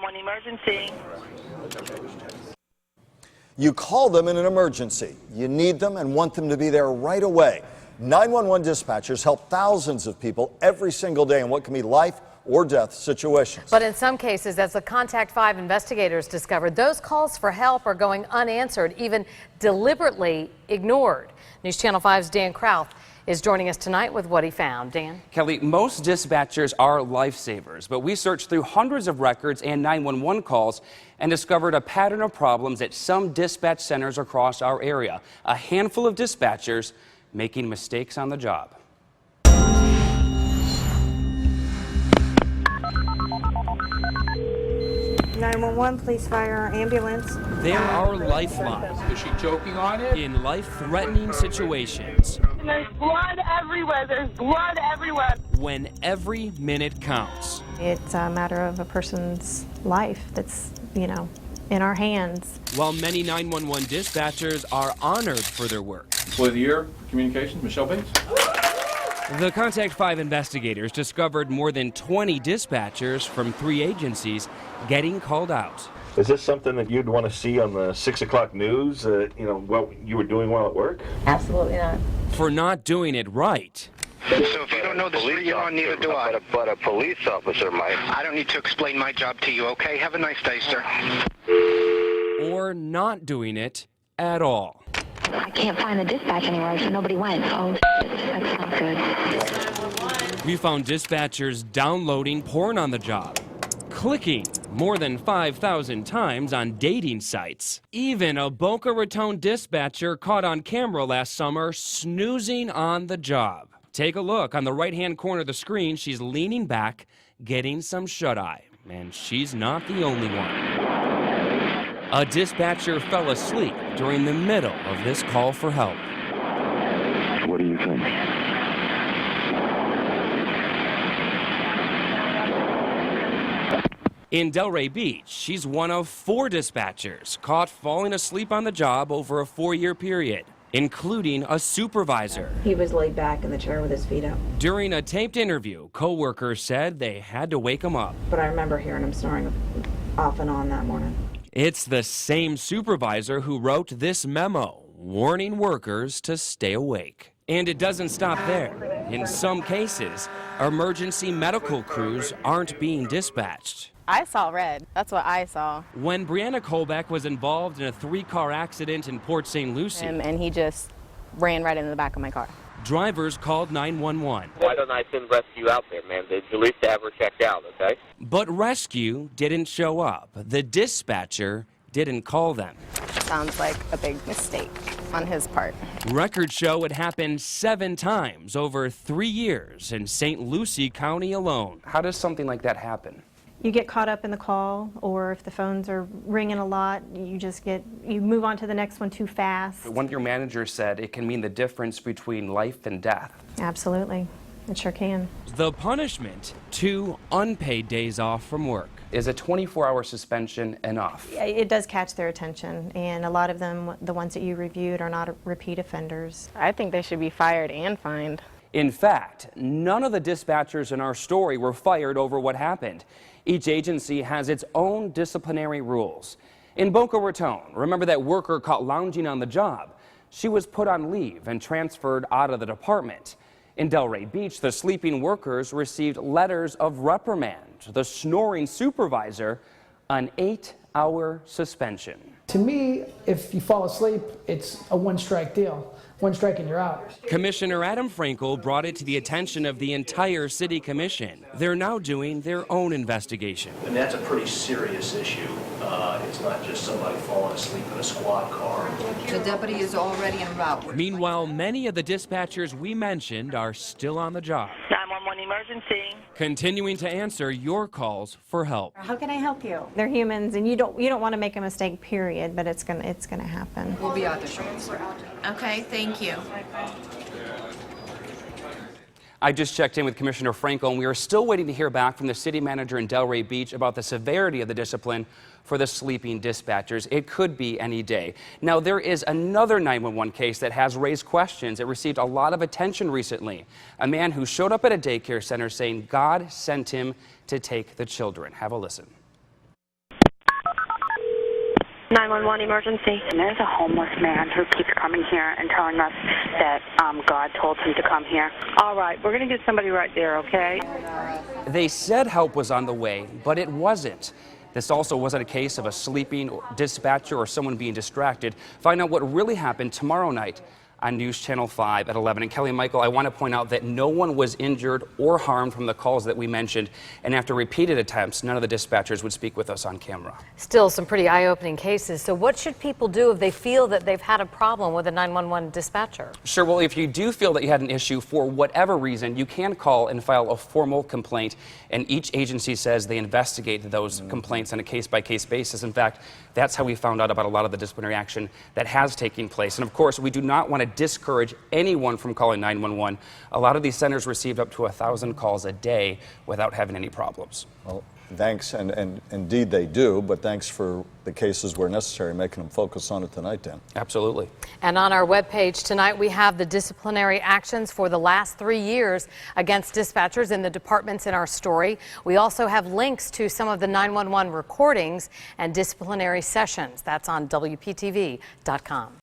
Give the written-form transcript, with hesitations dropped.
911 emergency. You call them in an emergency. You need them and want them to be there right away. 911 dispatchers help thousands of people every single day in what can be life or death situations. But in some cases, as the Contact 5 investigators discovered, those calls for help are going unanswered, even deliberately ignored. News Channel 5's Dan Krauth is joining us tonight with what he found. Dan? Kelly, most dispatchers are lifesavers, but we searched through hundreds of records and 911 calls and discovered a pattern of problems at some dispatch centers across our area. A handful of dispatchers making mistakes on the job. 911, please fire our ambulance. They're our lifelines. Is she choking on it? In life-threatening situations. And there's blood everywhere. There's blood everywhere. When every minute counts. It's a matter of a person's life that's, in our hands. While many 911 dispatchers are honored for their work. Employee of the Year, Communications, Michelle Bates. The Contact 5 investigators discovered more than 20 dispatchers from 3 agencies getting called out. Is this something that you'd want to see on the 6 o'clock news, what you were doing while at work? Absolutely not. For not doing it right. So if you don't know the street you're on, neither do I. But a police officer might. I don't need to explain my job to you, okay? Have a nice day, sir. Or not doing it at all. I can't find the dispatch anywhere, so nobody went. Oh, that's not good. We found dispatchers downloading porn on the job, clicking more than 5,000 times on dating sites. Even a Boca Raton dispatcher caught on camera last summer snoozing on the job. Take a look. On the right-hand corner of the screen, she's leaning back, getting some shut-eye. And she's not the only one. A dispatcher fell asleep during the middle of this call for help. What do you think? In Delray Beach, she's one of 4 dispatchers caught falling asleep on the job over a 4-year period, including a supervisor. He was laid back in the chair with his feet up. During a taped interview, co-workers said they had to wake him up. But I remember hearing him snoring off and on that morning. It's the same supervisor who wrote this memo, warning workers to stay awake. And it doesn't stop there. In some cases, emergency medical crews aren't being dispatched. I saw red. That's what I saw. When Brianna Colbeck was involved in a 3-car accident in Port St. Lucie, And he just ran right into the back of my car. drivers called 911. Why don't I send rescue out there, man? They at least have her checked out, okay? But rescue didn't show up. The dispatcher didn't call them. Sounds like a big mistake on his part. Records show it happened 7 times over 3 years in St. Lucie County alone. How does something like that happen? You get caught up in the call, or if the phones are ringing a lot, you move on to the next one too fast. One of your managers said it can mean the difference between life and death. Absolutely. It sure can. The punishment, 2 unpaid days off from work. Is a 24-hour suspension enough? It does catch their attention, and a lot of them, the ones that you reviewed, are not repeat offenders. I think they should be fired and fined. In fact, none of the dispatchers in our story were fired over what happened. Each agency has its own disciplinary rules. In Boca Raton, remember that worker caught lounging on the job? She was put on leave and transferred out of the department. In Delray Beach, the sleeping workers received letters of reprimand. The snoring supervisor, an 8-hour suspension. To me, if you fall asleep, it's a 1-strike deal. 1 strike and you're out. Commissioner Adam Frankel brought it to the attention of the entire city commission. They're now doing their own investigation. And that's a pretty serious issue. It's not just somebody falling asleep in a squad car. The deputy is already en route. Meanwhile, many of the dispatchers we mentioned are still on the job. 911 emergency. Continuing to answer your calls for help. How can I help you? They're humans, and you don't want to make a mistake, period, but it's gonna happen. We'll be out there shortly. Okay, thank you. I just checked in with Commissioner Frankel, and we are still waiting to hear back from the city manager in Delray Beach about the severity of the discipline for the sleeping dispatchers. It could be any day. Now, there is another 911 case that has raised questions. It received a lot of attention recently. A man who showed up at a daycare center saying God sent him to take the children. Have a listen. 911 emergency. And there's a homeless man who keeps coming here and telling us that God told him to come here. All right, we're going to get somebody right there, okay? They said help was on the way, but it wasn't. This also wasn't a case of a sleeping dispatcher or someone being distracted. Find out what really happened tomorrow night on News Channel 5 at 11. And Kelly, Michael, I want to point out that no one was injured or harmed from the calls that we mentioned. And after repeated attempts, none of the dispatchers would speak with us on camera. Still some pretty eye-opening cases. So what should people do if they feel that they've had a problem with a 911 dispatcher? Sure. Well, if you do feel that you had an issue for whatever reason, you can call and file a formal complaint. And each agency says they investigate those complaints on a case-by-case basis. In fact, that's how we found out about a lot of the disciplinary action that has taken place. And of course, we do not want to discourage anyone from calling 911. A lot of these centers received up to 1,000 calls a day without having any problems. Well, thanks, and indeed they do, but thanks for the cases where necessary, making them focus on it tonight, Dan. Absolutely. And on our webpage tonight, we have the disciplinary actions for the last 3 years against dispatchers in the departments in our story. We also have links to some of the 911 recordings and disciplinary sessions. That's on WPTV.com.